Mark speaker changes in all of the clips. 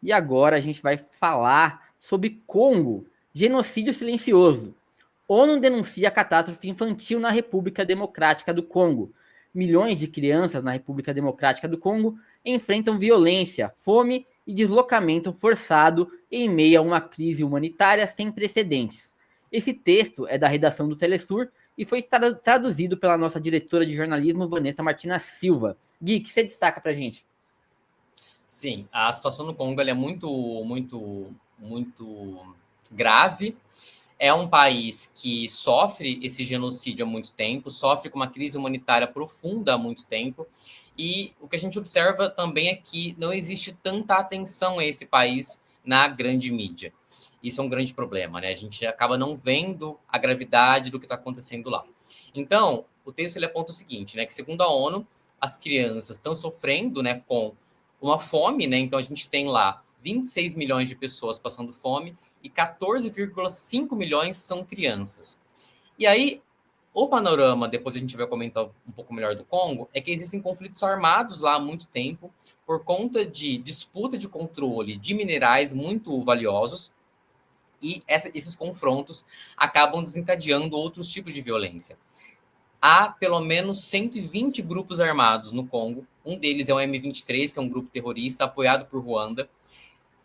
Speaker 1: E agora a gente vai falar sobre Congo, genocídio silencioso. ONU denuncia a catástrofe infantil na República Democrática do Congo. Milhões de crianças na República Democrática do Congo enfrentam violência, fome e deslocamento forçado em meio a uma crise humanitária sem precedentes. Esse texto é da redação do Telesur e foi traduzido pela nossa diretora de jornalismo, Vanessa Martina Silva. Gui, o que você destaca pra gente?
Speaker 2: Sim, a situação no Congo ela é muito grave. É um país que sofre esse genocídio há muito tempo, sofre com uma crise humanitária profunda há muito tempo. E o que a gente observa também é que não existe tanta atenção a esse país na grande mídia. Isso é um grande problema, né? A gente acaba não vendo a gravidade do que está acontecendo lá. Então, o texto ele aponta o seguinte, né? Que segundo a ONU, as crianças estão sofrendo, né, com uma fome, né? Então a gente tem lá 26 milhões de pessoas passando fome e 14,5 milhões são crianças. E aí, o panorama, depois a gente vai comentar um pouco melhor do Congo, é que existem conflitos armados lá há muito tempo por conta de disputa de controle de minerais muito valiosos e esses confrontos acabam desencadeando outros tipos de violência. Há pelo menos 120 grupos armados no Congo. Um deles é o M23, que é um grupo terrorista apoiado por Ruanda.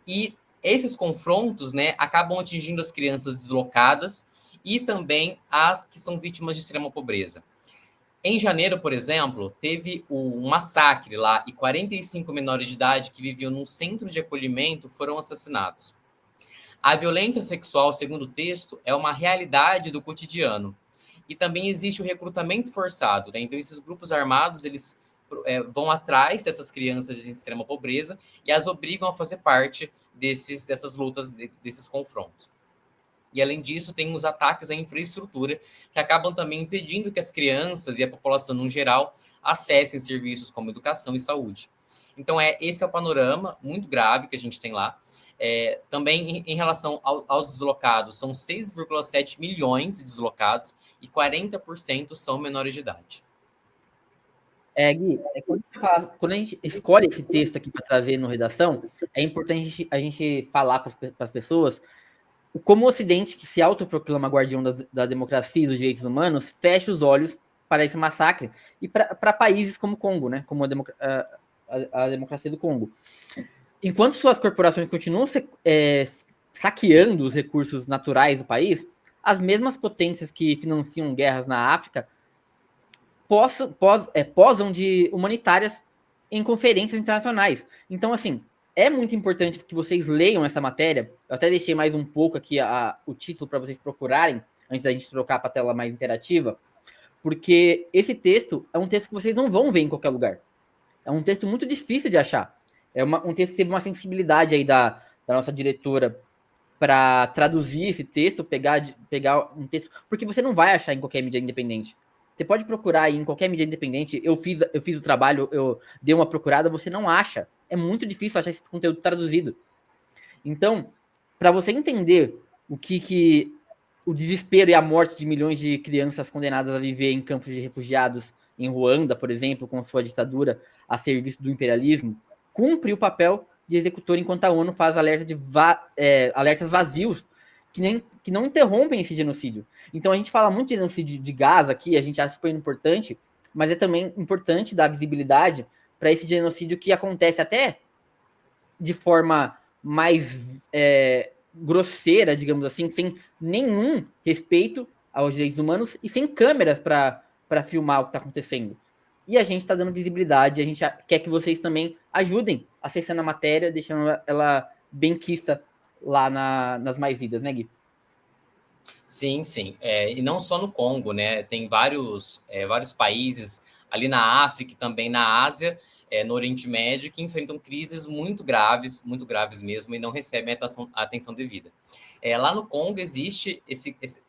Speaker 2: E esses confrontos, né, acabam atingindo as crianças deslocadas e também as que são vítimas de extrema pobreza. Em janeiro, por exemplo, teve um massacre lá e 45 menores de idade que viviam num centro de acolhimento foram assassinados. A violência sexual, segundo o texto, é uma realidade do cotidiano. E também existe o recrutamento forçado, né? Então, esses grupos armados, eles vão atrás dessas crianças em extrema pobreza e as obrigam a fazer parte dessas lutas, desses confrontos. E, além disso, tem os ataques à infraestrutura, que acabam também impedindo que as crianças e a população, no geral, acessem serviços como educação e saúde. Então, esse é o panorama muito grave que a gente tem lá. Também, em relação aos deslocados, são 6,7 milhões de deslocados e 40% são menores de idade.
Speaker 1: Gui, quando a gente escolhe esse texto aqui para trazer no redação, é importante a gente falar para as pessoas como o Ocidente, que se autoproclama guardião da democracia e dos direitos humanos, fecha os olhos para esse massacre e para países como o Congo, né? Como a democracia do Congo. Enquanto suas corporações continuam saqueando os recursos naturais do país, as mesmas potências que financiam guerras na África posam de humanitárias em conferências internacionais. Então, assim, é muito importante que vocês leiam essa matéria. Eu até deixei mais um pouco aqui o título para vocês procurarem, antes da gente trocar para a tela mais interativa, porque esse texto é um texto que vocês não vão ver em qualquer lugar. É um texto muito difícil de achar. Um texto que teve uma sensibilidade aí da nossa diretora para traduzir esse texto, pegar um texto, porque você não vai achar em qualquer mídia independente. Você pode procurar aí em qualquer mídia independente. Eu fiz o trabalho, eu dei uma procurada, você não acha. É muito difícil achar esse conteúdo traduzido. Então, para você entender que o desespero e a morte de milhões de crianças condenadas a viver em campos de refugiados em Ruanda, por exemplo, com sua ditadura a serviço do imperialismo, cumpre o papel de executor enquanto a ONU faz alertas vazios que não interrompem esse genocídio. Então a gente fala muito de genocídio de Gaza aqui, a gente acha super importante, mas é também importante dar visibilidade para esse genocídio que acontece até de forma mais grosseira, digamos assim, sem nenhum respeito aos direitos humanos e sem câmeras para filmar o que está acontecendo. E a gente está dando visibilidade, a gente quer que vocês também ajudem acessando a matéria, deixando ela bem quista lá nas mais vidas, né, Gui?
Speaker 2: Sim, sim. E não só no Congo, né? Tem vários países ali na África e também na Ásia, no Oriente Médio, que enfrentam crises muito graves mesmo, e não recebem a atenção devida. Lá no Congo existe,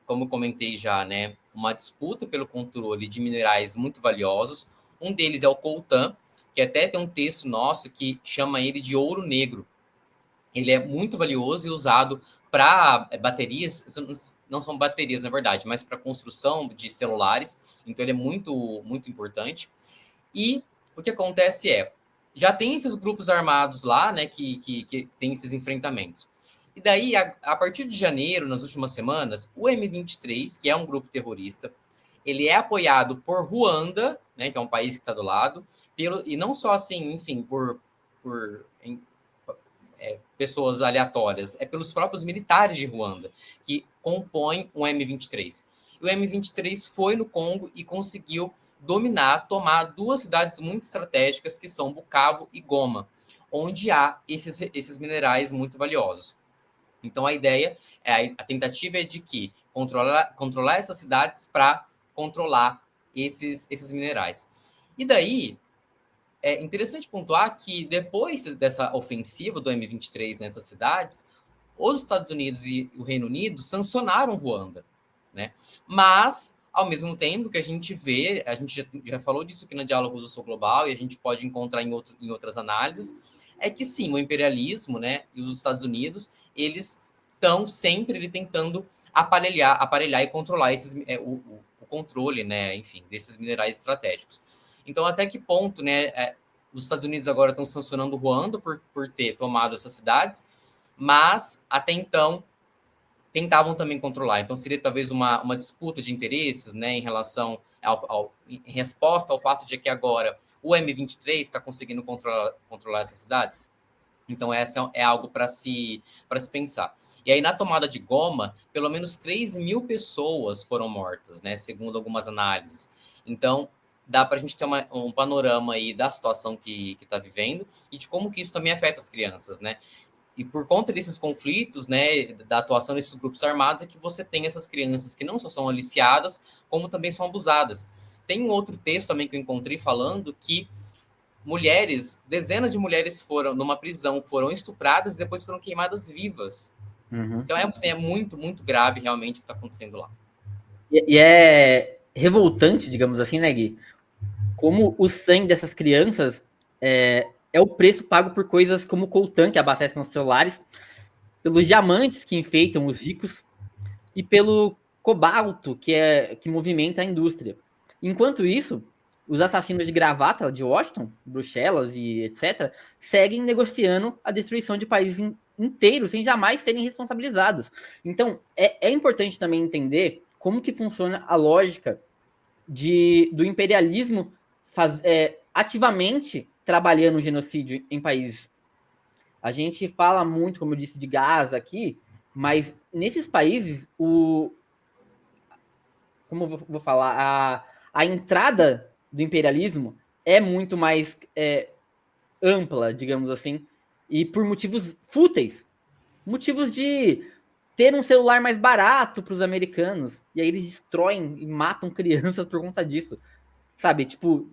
Speaker 2: como eu comentei já, né, uma disputa pelo controle de minerais muito valiosos. Um deles é o coltan, que até tem um texto nosso que chama ele de ouro negro. Ele é muito valioso e usado para baterias, não são baterias na verdade, mas para construção de celulares, então ele é muito, muito importante. E o que acontece já tem esses grupos armados lá, né, que tem esses enfrentamentos. E daí, a partir de janeiro, nas últimas semanas, o M23, que é um grupo terrorista, ele é apoiado por Ruanda, né, que é um país que está do lado, e não só assim, enfim, por pessoas aleatórias, é pelos próprios militares de Ruanda, que compõem o M23. E o M23 foi no Congo e conseguiu dominar, tomar duas cidades muito estratégicas, que são Bukavu e Goma, onde há esses minerais muito valiosos. Então, a ideia, a tentativa é de que controlar essas cidades para controlar esses minerais. E daí, é interessante pontuar que depois dessa ofensiva do M23 nessas cidades, os Estados Unidos e o Reino Unido sancionaram Ruanda, né? Mas, ao mesmo tempo que a gente vê, a gente já falou disso aqui na Diálogos do Sul Global e a gente pode encontrar em outras análises, é que sim, o imperialismo, né, e os Estados Unidos, eles estão sempre tentando aparelhar e controlar o controle, né, enfim, desses minerais estratégicos. Então, até que ponto, né, os Estados Unidos agora estão sancionando Ruanda por ter tomado essas cidades, mas até então tentavam também controlar. Então, seria talvez uma disputa de interesses, né, em relação em resposta ao fato de que agora o M23 está conseguindo controlar essas cidades. Então, essa é algo para se pensar. E aí, na tomada de Goma, pelo menos 3.000 pessoas foram mortas, né, segundo algumas análises. Então, dá para a gente ter um panorama aí da situação que está vivendo e de como que isso também afeta as crianças, né? E por conta desses conflitos, né, da atuação desses grupos armados, é que você tem essas crianças que não só são aliciadas, como também são abusadas. Tem um outro texto também que eu encontrei falando que dezenas de mulheres foram numa prisão, foram estupradas e depois foram queimadas vivas.
Speaker 1: Uhum.
Speaker 2: Então é muito, muito grave realmente o que está acontecendo lá.
Speaker 1: E é revoltante, digamos assim, né, Gui? Como o sangue dessas crianças é o preço pago por coisas como o coltan, que abastecem os celulares, pelos diamantes que enfeitam os ricos e pelo cobalto que movimenta a indústria. Enquanto isso, os assassinos de gravata de Washington, Bruxelas e etc., seguem negociando a destruição de países inteiros sem jamais serem responsabilizados. Então, é importante também entender como que funciona a lógica do imperialismo ativamente trabalhando o genocídio em países. A gente fala muito, como eu disse, de Gaza aqui, mas nesses países, como eu vou falar, a entrada do imperialismo é muito mais ampla, digamos assim, e por motivos fúteis. Motivos de ter um celular mais barato para os americanos, e aí eles destroem e matam crianças por conta disso. Sabe, tipo,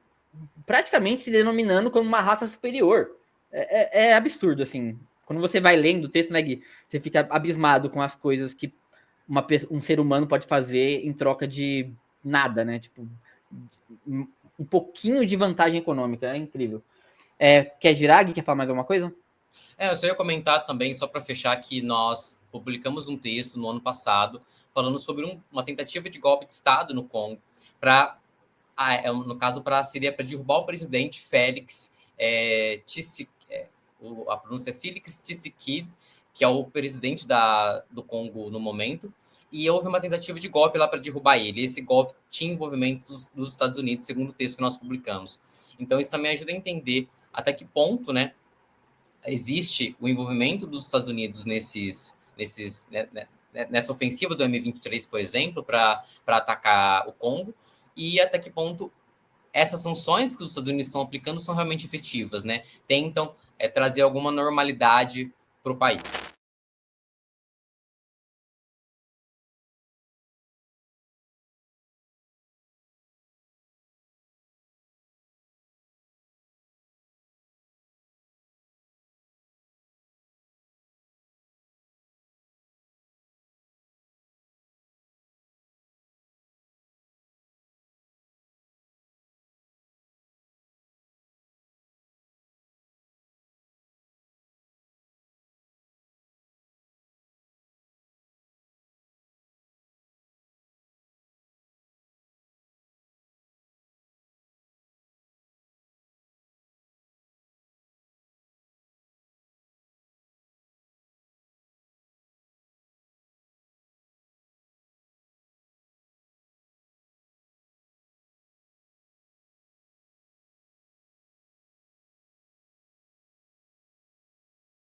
Speaker 1: praticamente se denominando como uma raça superior. É absurdo, assim. Quando você vai lendo o texto, né, Gui, você fica abismado com as coisas que um ser humano pode fazer em troca de nada, né? Tipo, um pouquinho de vantagem econômica. É incrível. Quer girar, Gui? Quer falar mais alguma coisa?
Speaker 2: Eu só ia comentar também, só para fechar, que nós publicamos um texto no ano passado falando sobre uma tentativa de golpe de Estado no Congo, no caso, seria para derrubar o presidente Félix a pronúncia é Félix Tshisekedi, que é o presidente do Congo no momento, e houve uma tentativa de golpe lá para derrubar ele. Esse golpe tinha envolvimento dos Estados Unidos, segundo o texto que nós publicamos. Então, isso também ajuda a entender até que ponto, né, existe o envolvimento dos Estados Unidos nessa ofensiva do M23, por exemplo, para atacar o Congo, e até que ponto essas sanções que os Estados Unidos estão aplicando são realmente efetivas, né? Tentam trazer alguma normalidade para o país.